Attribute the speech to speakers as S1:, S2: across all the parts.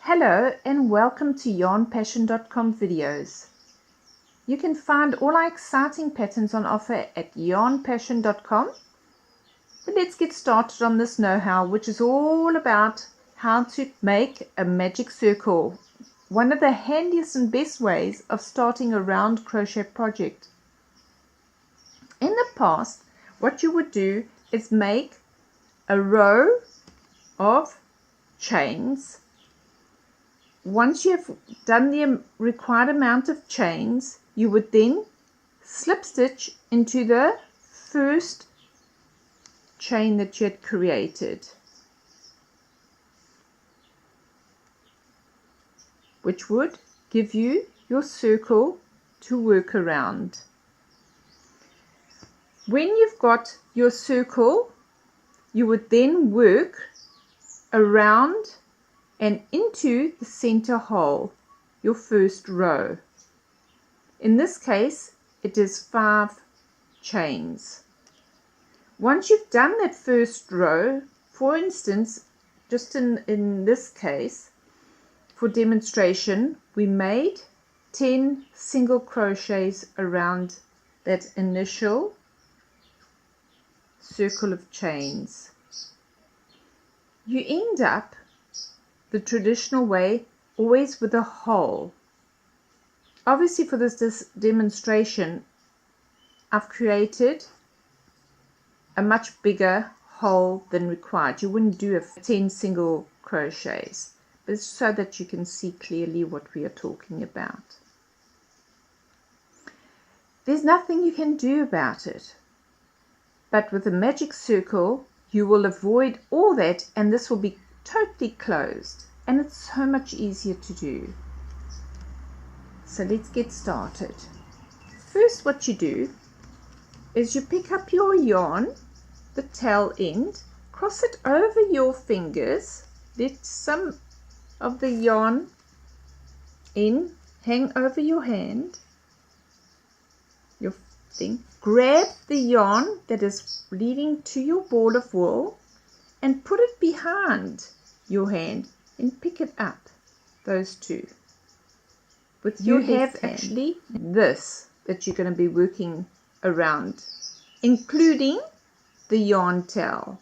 S1: Hello and welcome to Yarnpassion.com videos. You can find all our exciting patterns on offer at Yarnpassion.com. But let's get started on this know-how, which is all about how to make a magic circle. One of the handiest and best ways of starting a round crochet project. In the past, what you would do is make a row of chains. Once you have done the required amount of chains, you would then slip stitch into the first chain that you had created, which would give you your circle to work around. When you've got your circle, you would then work around and into the center hole, your first row. In this case, it is 5 chains. Once you've done that first row, for instance, just in this case, for demonstration, we made 10 single crochets around that initial circle of chains. You end up the traditional way, always with a hole. Obviously for this demonstration, I've created a much bigger hole than required. You wouldn't do 10 single crochets, but it's so that you can see clearly what we are talking about. There's nothing you can do about it, but with a magic circle you will avoid all that, and this will be totally closed, and it's so much easier to do. So let's get started. First, what you do is you pick up your yarn, the tail end, cross it over your fingers, let some of the yarn hang over your hand, your thing. Grab the yarn that is leading to your ball of wool and put it behind your hand and pick it up, those two. With your have actually this that you're going to be working around, including the yarn tail.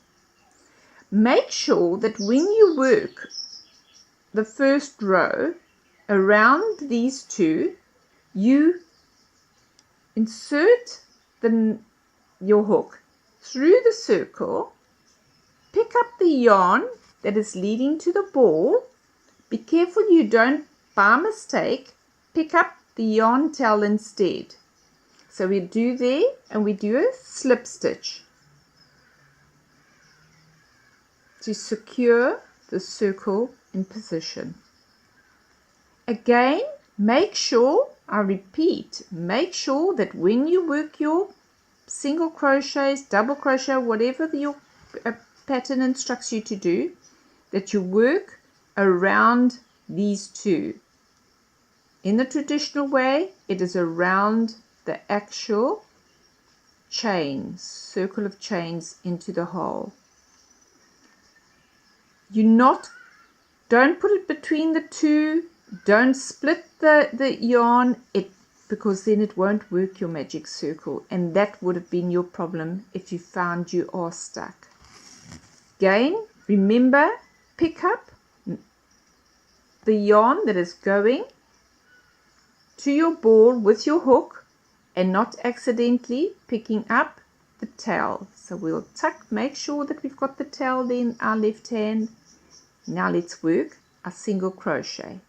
S1: Make sure that when you work the first row around these two, you insert your hook through the circle, pick up the yarn that is leading to the ball. Be careful you don't, by mistake, pick up the yarn tail instead. So we do there, and we do a slip stitch to secure the circle in position. Again, make sure, I repeat, make sure that when you work your single crochets, double crochet, whatever your pattern instructs you to do, that you work around these two. In the traditional way, it is around the actual chains, circle of chains into the hole. Don't put it between the two, don't split the yarn, because then it won't work your magic circle, and that would have been your problem if you found you are stuck. Again, remember, pick up the yarn that is going to your ball with your hook and not accidentally picking up the tail. So we'll make sure that we've got the tail there in our left hand. Now let's work a single crochet.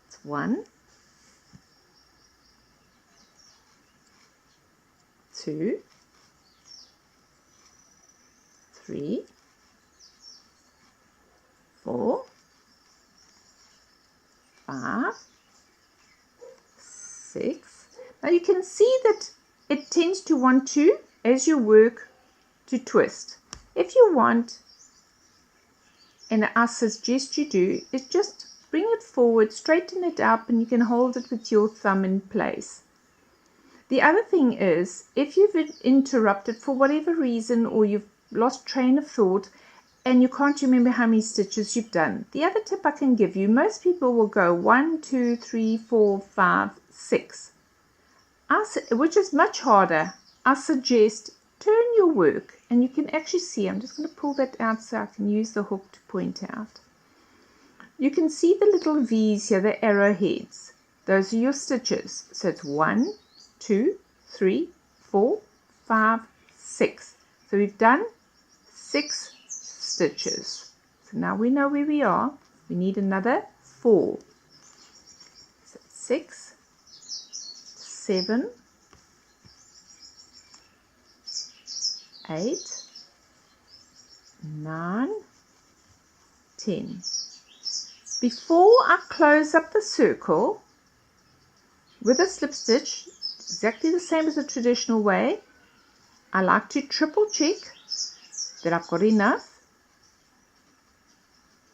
S1: It's 1, 2, 3, 4, 5, 6. Now you can see that it tends to want to, as you work, to twist. If you want, and I suggest you do, is just bring it forward, straighten it up, and you can hold it with your thumb in place. The other thing is, if you've interrupted for whatever reason, or you've lost train of thought, and you can't remember how many stitches you've done, the other tip I can give you, most people will go 1, 2, 3, 4, 5, 6, which is much harder. I suggest turn your work, and you can actually see, I'm just going to pull that out so I can use the hook to point out. You can see the little V's here, the arrowheads. Those are your stitches. So it's 1, 2, 3, 4, 5, 6. So we've done 6 stitches. So now we know where we are. We need another 4. So 6, 7, 8, 9, 10. Before I close up the circle with a slip stitch, exactly the same as the traditional way, I like to triple check that I've got enough.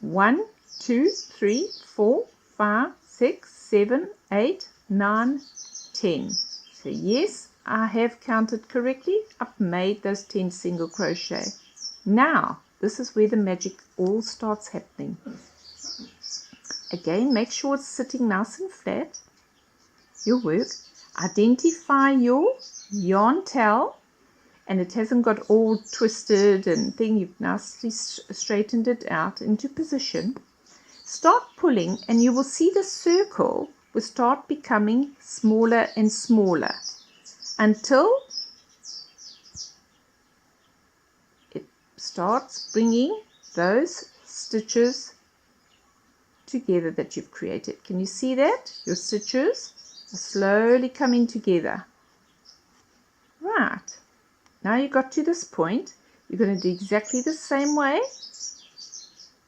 S1: 1, 2, 3, 4, 5, 6, 7, 8, 9, 10. So yes, I have counted correctly. I've made those 10 single crochet. Now, this is where the magic all starts happening. Again, make sure it's sitting nice and flat, your work. Identify your yarn tail, and it hasn't got all twisted and thing. You've nicely straightened it out into position. Start pulling, and you will see the circle will start becoming smaller and smaller until it starts bringing those stitches together that you've created. Can you see that? Your stitches are slowly coming together. Right. Now you got to this point, you're going to do exactly the same way.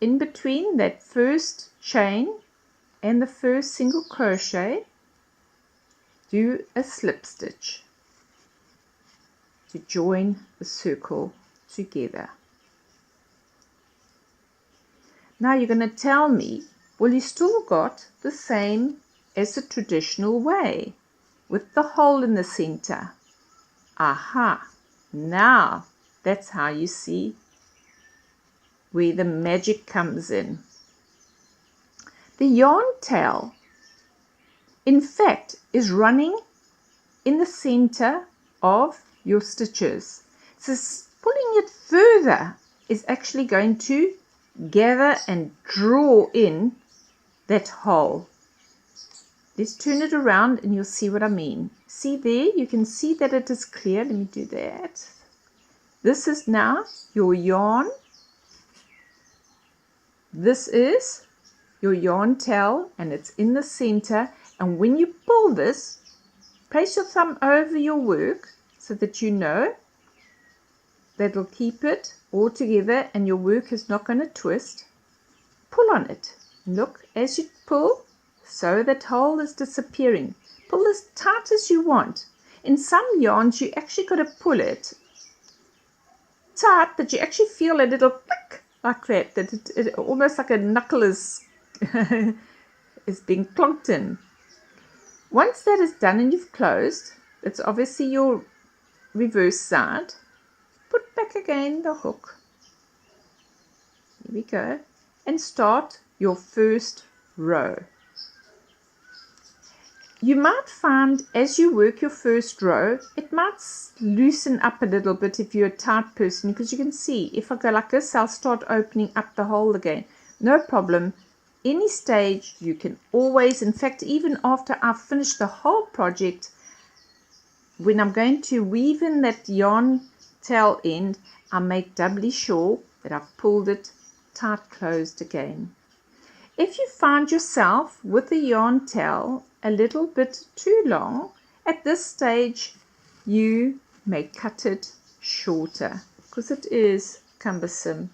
S1: In between that first chain and the first single crochet, do a slip stitch to join the circle together. Now you're going to tell me, well, you still got the same as the traditional way with the hole in the center. Aha! Now that's how you see where the magic comes in. The yarn tail, in fact, is running in the center of your stitches. So pulling it further is actually going to gather and draw in that hole. Let's turn it around and you'll see what I mean. See there, you can see that it is clear. Let me do that. This is now your yarn. This is your yarn tail, and it's in the center. And when you pull this, place your thumb over your work so that you know that will keep it all together and your work is not going to twist. Pull on it. Look, as you pull, so that hole is disappearing. Pull as tight as you want. In some yarns, you actually got to pull it tight that you actually feel a little click like that. That it almost like a knuckle is, is being clonked in. Once that is done and you've closed, it's obviously your reverse side. Put back again the hook. Here we go. And start your first row. You might find as you work your first row, it might loosen up a little bit if you're a tight person, because you can see if I go like this, I'll start opening up the hole again. No problem. Any stage you can always, in fact, even after I've finished the whole project, when I'm going to weave in that yarn tail end, I make doubly sure that I've pulled it tight closed again. If you find yourself with the yarn tail a little bit too long, at this stage you may cut it shorter because it is cumbersome